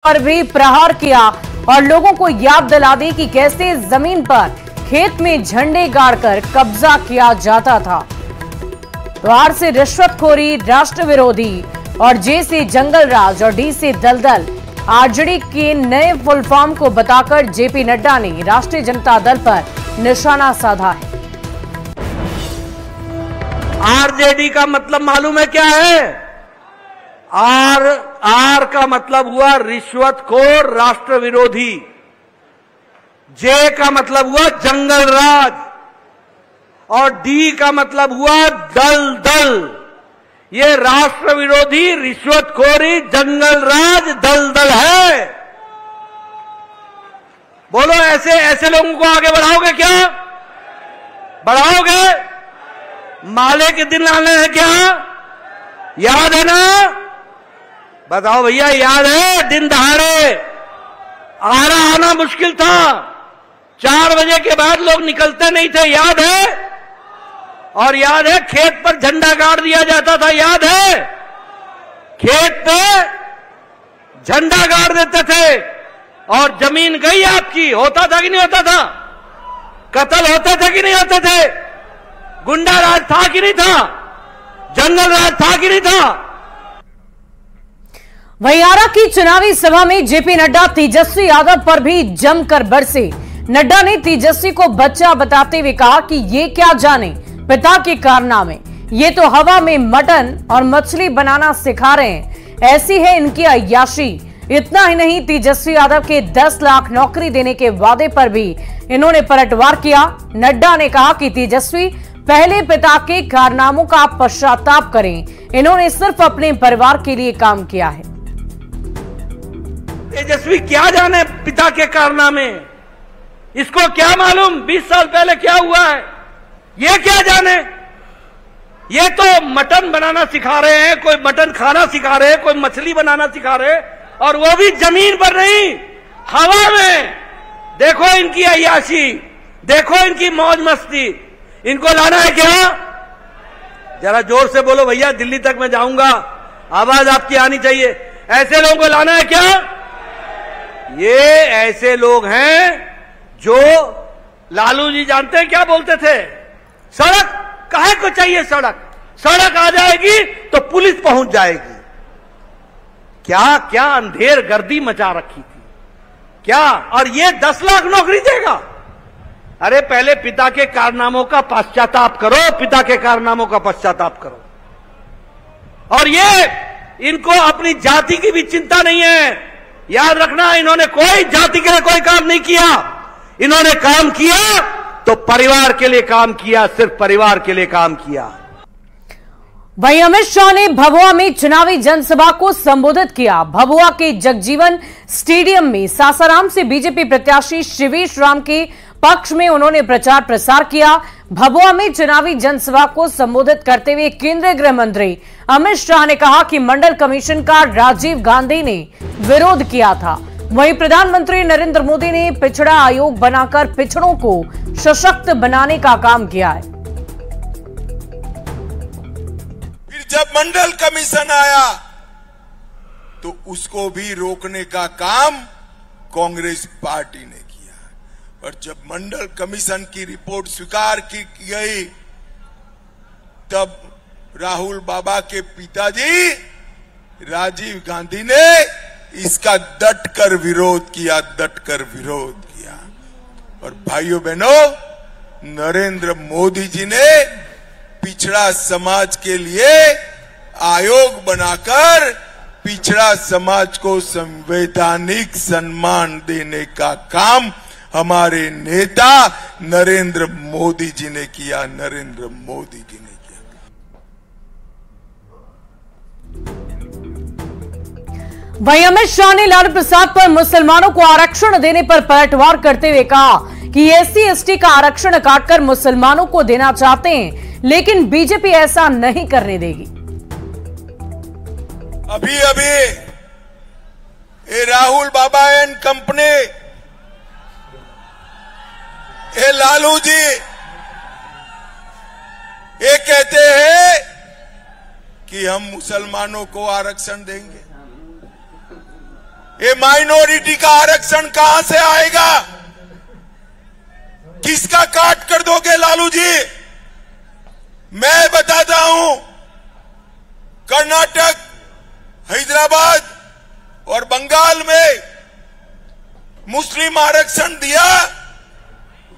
पर भी प्रहार किया और लोगों को याद दिला दी कि कैसे जमीन पर खेत में झंडे गाड़कर कब्जा किया जाता था। तो आर से रिश्वतखोरी, राष्ट्र विरोधी और जे से जंगल राज और डी से दलदल, आरजेडी के नए फुल फॉर्म को बताकर जेपी नड्डा ने राष्ट्रीय जनता दल पर निशाना साधा है। आरजेडी का मतलब मालूम है क्या है? आर का मतलब हुआ रिश्वतखोर, राष्ट्र विरोधी। जे का मतलब हुआ जंगल राज और डी का मतलब हुआ दलदल। ये राष्ट्र विरोधी, रिश्वतखोरी, जंगल राज, दलदल है। बोलो, ऐसे लोगों को आगे बढ़ाओगे क्या? बढ़ाओगे? माले के दिन आने हैं क्या? याद है ना? बताओ भैया, याद है? दिन दहाड़े आना मुश्किल था। 4 बजे के बाद लोग निकलते नहीं थे, याद है? और याद है खेत पर झंडा गाड़ दिया जाता था, याद है? खेत पे झंडा गाड़ देते थे और जमीन गई आपकी। होता था कि नहीं होता था? कत्ल होते थे कि नहीं होते थे? गुंडा राज था कि नहीं था? जंगल राज था कि नहीं था? वहीं आरा की चुनावी सभा में जेपी नड्डा तेजस्वी यादव पर भी जमकर बरसे। नड्डा ने तेजस्वी को बच्चा बताते हुए कहा कि ये क्या जाने पिता के कारनामे, ये तो हवा में मटन और मछली बनाना सिखा रहे हैं। ऐसी है इनकी अय्याशी। इतना ही नहीं, तेजस्वी यादव के 10 लाख नौकरी देने के वादे पर भी इन्होंने पलटवार किया। नड्डा ने कहा कि तेजस्वी पहले पिता के कारनामों का पश्चाताप करें। इन्होंने सिर्फ अपने परिवार के लिए काम किया है। तेजस्वी क्या जाने पिता के कारनामे? इसको क्या मालूम 20 साल पहले क्या हुआ है? ये क्या जाने? ये तो मटन बनाना सिखा रहे हैं, कोई मटन खाना सिखा रहे हैं, कोई मछली बनाना सिखा रहे हैं, और वो भी जमीन पर नहीं, हवा में। देखो इनकी अय्याशी, देखो इनकी मौज मस्ती। इनको लाना है क्या? जरा जोर से बोलो भैया, दिल्ली तक मैं जाऊंगा, आवाज आपकी आनी चाहिए। ऐसे लोगों को लाना है क्या? ये ऐसे लोग हैं जो लालू जी जानते हैं क्या बोलते थे? सड़क काहे को चाहिए? सड़क आ जाएगी तो पुलिस पहुंच जाएगी। क्या क्या अंधेर गर्दी मचा रखी थी क्या? और ये 10 लाख नौकरी देगा? अरे पहले पिता के कारनामों का पश्चाताप करो, पिता के कारनामों का पश्चाताप करो। और ये इनको अपनी जाति की भी चिंता नहीं है। याद रखना, इन्होंने कोई जाति के लिए कोई काम नहीं किया। इन्होंने काम किया तो परिवार के लिए काम किया, सिर्फ परिवार के लिए काम किया। वहीं अमित शाह ने भभुआ में चुनावी जनसभा को संबोधित किया। भभुआ के जगजीवन स्टेडियम में सासाराम से बीजेपी प्रत्याशी शिवेश राम के पक्ष में उन्होंने प्रचार प्रसार किया। भभुआ में चुनावी जनसभा को संबोधित करते हुए केंद्रीय गृह मंत्री अमित शाह ने कहा कि मंडल कमीशन का राजीव गांधी ने विरोध किया था। वहीं प्रधानमंत्री नरेंद्र मोदी ने पिछड़ा आयोग बनाकर पिछड़ों को सशक्त बनाने का काम किया है। फिर जब मंडल कमीशन आया तो उसको भी रोकने का काम कांग्रेस पार्टी ने किया। और जब मंडल कमीशन की रिपोर्ट स्वीकार की गई, तब राहुल बाबा के पिताजी राजीव गांधी ने इसका डटकर विरोध किया। और भाइयों बहनों, नरेंद्र मोदी जी ने पिछड़ा समाज के लिए आयोग बनाकर पिछड़ा समाज को संवैधानिक सम्मान देने का काम हमारे नेता नरेंद्र मोदी जी ने किया। वहीं अमित शाह ने लालू प्रसाद पर मुसलमानों को आरक्षण देने पर पलटवार करते हुए कहा कि SC/ST का आरक्षण काटकर मुसलमानों को देना चाहते हैं, लेकिन बीजेपी ऐसा नहीं करने देगी। अभी ये राहुल बाबा एंड कंपनी, ये लालू जी, ये कहते हैं कि हम मुसलमानों को आरक्षण देंगे। ये माइनॉरिटी का आरक्षण कहां से आएगा? किसका काट कर दोगे लालू जी? मैं बताता हूं, कर्नाटक, हैदराबाद और बंगाल में मुस्लिम आरक्षण दिया,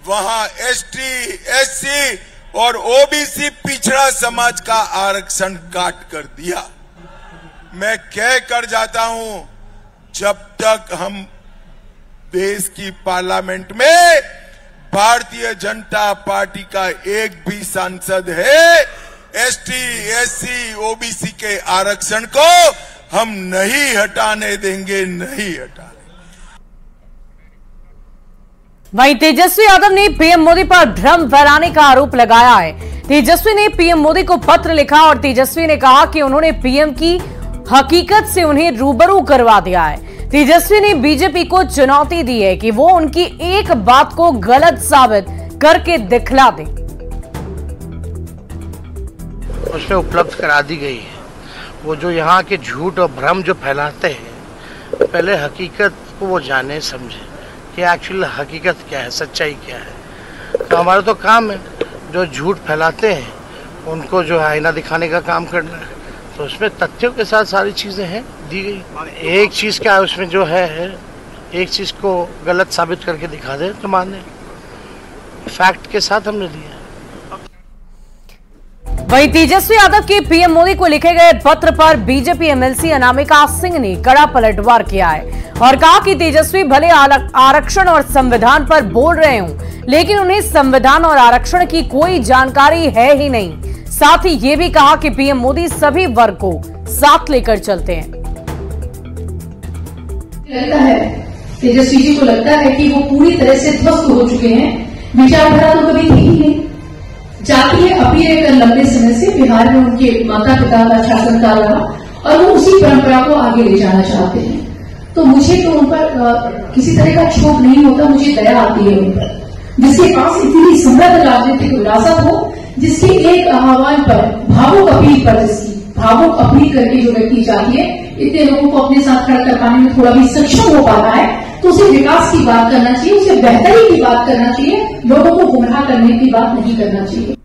वहां एसटी, एससी और ओबीसी पिछड़ा समाज का आरक्षण काट कर दिया। मैं कह कर जाता हूं, जब तक हम देश की पार्लियामेंट में भारतीय जनता पार्टी का एक भी सांसद है, एसटी, एससी, ओबीसी के आरक्षण को हम नहीं हटाने देंगे, नहीं हटाने। वहीं तेजस्वी यादव ने पीएम मोदी पर भ्रम फैलाने का आरोप लगाया है। तेजस्वी ने पीएम मोदी को पत्र लिखा और तेजस्वी ने कहा कि उन्होंने पीएम की हकीकत से उन्हें रूबरू करवा दिया है। तेजस्वी ने बीजेपी को चुनौती दी है कि वो उनकी एक बात को गलत साबित करके दिखला दे। उसमें उपलब्ध करा दी गई है। वो जो यहाँ के झूठ और भ्रम जो फैलाते हैं, पहले हकीकत को वो जाने समझे कि एक्चुअल हकीकत क्या है, सच्चाई क्या है। तो हमारा तो काम है जो झूठ फैलाते हैं उनको जो आईना दिखाने का काम करना है। तो उसमें तथ्यों के साथ सारी चीज़ें हैं दी गई। एक चीज़ क्या उसमें जो है, एक चीज़ को गलत साबित करके दिखा दे तो माने, फैक्ट के साथ हमने दिया। वहीं तेजस्वी यादव के पीएम मोदी को लिखे गए पत्र पर बीजेपी एमएलसी अनामिका सिंह ने कड़ा पलटवार किया है और कहा कि तेजस्वी भले आरक्षण और संविधान पर बोल रहे हों, लेकिन उन्हें संविधान और आरक्षण की कोई जानकारी है ही नहीं। साथ ही ये भी कहा कि पीएम मोदी सभी वर्ग को साथ लेकर चलते हैं। लगता है तेजस्वी जी को लगता है कि वो पूरी तरह से ध्वस्त हो चुके हैं। विचारधारा तो कभी थी ही नहीं। जातीय अपील कर लंबे समय से बिहार में उनके माता पिता का शासनकाल रहा और वो उसी परंपरा को आगे ले जाना चाहते हैं। तो मुझे तो उन पर किसी तरह का क्षोभ नहीं होता, मुझे दया आती है उन पर, जिसके पास इतनी समृद्ध राजनीतिक विरासत हो, जिसके एक आह्वान पर, भावुक अपील पर, जिसकी भावुक अपील करके जो व्यक्ति चाहती है इतने लोगों को अपने साथ खड़ा कर पाने में थोड़ा भी सक्षम हो पा रहा है, तो उसे विकास की बात करना चाहिए, उसे बेहतरी की बात करना चाहिए, लोगों को गुमराह करने की बात नहीं करना चाहिए।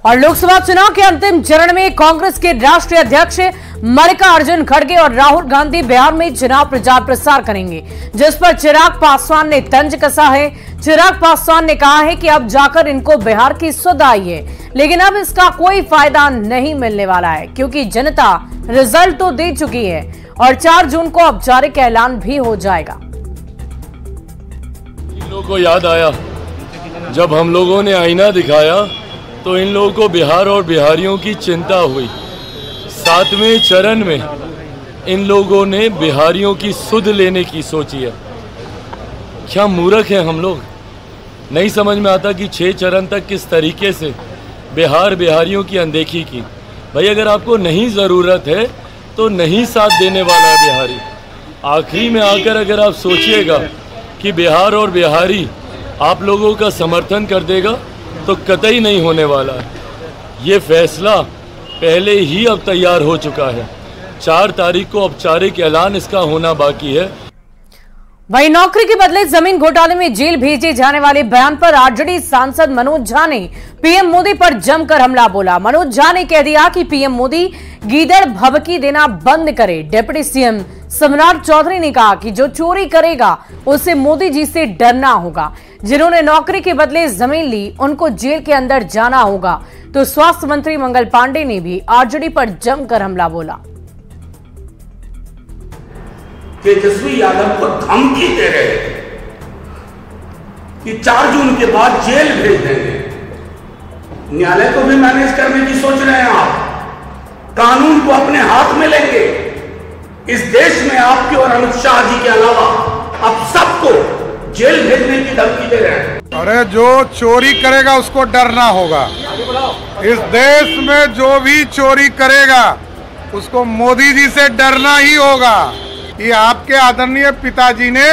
और लोकसभा चुनाव के अंतिम चरण में कांग्रेस के राष्ट्रीय अध्यक्ष मल्लिकार्जुन खड़गे और राहुल गांधी बिहार में चुनाव प्रचार प्रसार करेंगे, जिस पर चिराग पासवान ने तंज कसा है। चिराग पासवान ने कहा है कि अब जाकर इनको बिहार की सुध आई है, लेकिन अब इसका कोई फायदा नहीं मिलने वाला है, क्योंकि जनता रिजल्ट तो दे चुकी है और 4 जून को औपचारिक ऐलान भी हो जाएगा। इन लोगों को याद आया जब हम लोगों ने आईना दिखाया तो इन लोगों को बिहार और बिहारियों की चिंता हुई। 7वें चरण में इन लोगों ने बिहारियों की सुध लेने की सोची है। क्या मूर्ख हैं हम लोग, नहीं समझ में आता कि 6 चरण तक किस तरीके से बिहारियों की अनदेखी की। भाई अगर आपको नहीं ज़रूरत है तो नहीं साथ देने वाला है बिहारी। आखिरी में आकर अगर आप सोचिएगा कि बिहार और बिहारी आप लोगों का समर्थन कर देगा तो कतई नहीं होने वाला है। ये फैसला पहले ही अब तैयार हो चुका है। 4 तारीख को औपचारिक ऐलान इसका होना बाकी है। वहीं नौकरी के बदले जमीन घोटाले में जेल भेजे जाने वाले बयान पर आरजेडी सांसद मनोज झा ने पीएम मोदी पर जमकर हमला बोला। मनोज झा ने कह दिया कि पीएम मोदी गीदड़ भभकी देना बंद करे। डिप्टी सीएम सम्राट चौधरी ने कहा कि जो चोरी करेगा उसे मोदी जी से डरना होगा। जिन्होंने नौकरी के बदले जमीन ली उनको जेल के अंदर जाना होगा। तो स्वास्थ्य मंत्री मंगल पांडे ने भी आरजेडी पर जमकर हमला बोला। तेजस्वी यादव को धमकी दे रहे कि 4 जून के बाद जेल भेज देंगे। न्यायालय को भी मैनेज करने की सोच रहे हैं आप, कानून को अपने हाथ में लेंगे। इस देश में आपके और अमित शाह जी के अलावा अब सबको जेल भेजने की धमकी दे रहे हैं। अरे जो चोरी करेगा उसको डरना होगा। इस देश में जो भी चोरी करेगा उसको मोदी जी से डरना ही होगा। ये आपके आदरणीय पिताजी ने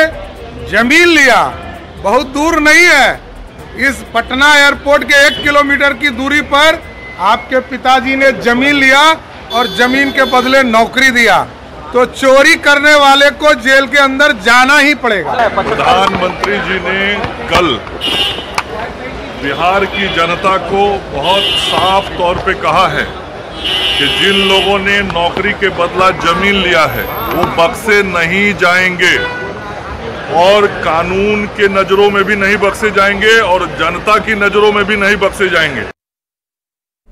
जमीन लिया, बहुत दूर नहीं है, इस पटना एयरपोर्ट के 1 किलोमीटर की दूरी पर आपके पिताजी ने जमीन लिया और जमीन के बदले नौकरी दिया। तो चोरी करने वाले को जेल के अंदर जाना ही पड़ेगा। प्रधानमंत्री जी ने कल बिहार की जनता को बहुत साफ तौर पे कहा है कि जिन लोगों ने नौकरी के बदला जमीन लिया है वो बख्शे नहीं जाएंगे और कानून के नजरों में भी नहीं बख्शे जाएंगे और जनता की नजरों में भी नहीं बख्शे जाएंगे।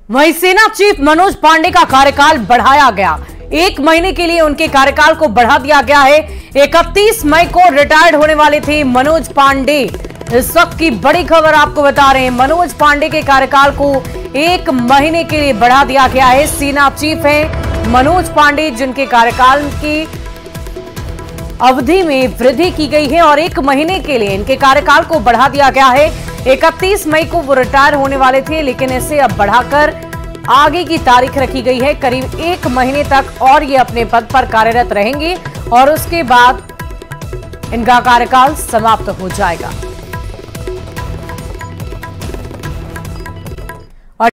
वहीं सेना चीफ मनोज पांडे का कार्यकाल बढ़ाया गया। 1 महीने के लिए उनके कार्यकाल को बढ़ा दिया गया है। 31 मई को रिटायर्ड होने वाले थे मनोज पांडे। इस वक्त की बड़ी खबर आपको बता रहे हैं, मनोज पांडे के कार्यकाल को 1 महीने के लिए बढ़ा दिया गया है। सेना चीफ हैं मनोज पांडे, जिनके कार्यकाल की अवधि में वृद्धि की गई है और 1 महीने के लिए इनके कार्यकाल को बढ़ा दिया गया है। 31 मई को वो रिटायर होने वाले थे, लेकिन इसे अब बढ़ाकर आगे की तारीख रखी गई है। करीब 1 महीने तक और ये अपने पद पर कार्यरत रहेंगे और उसके बाद इनका कार्यकाल समाप्त हो जाएगा।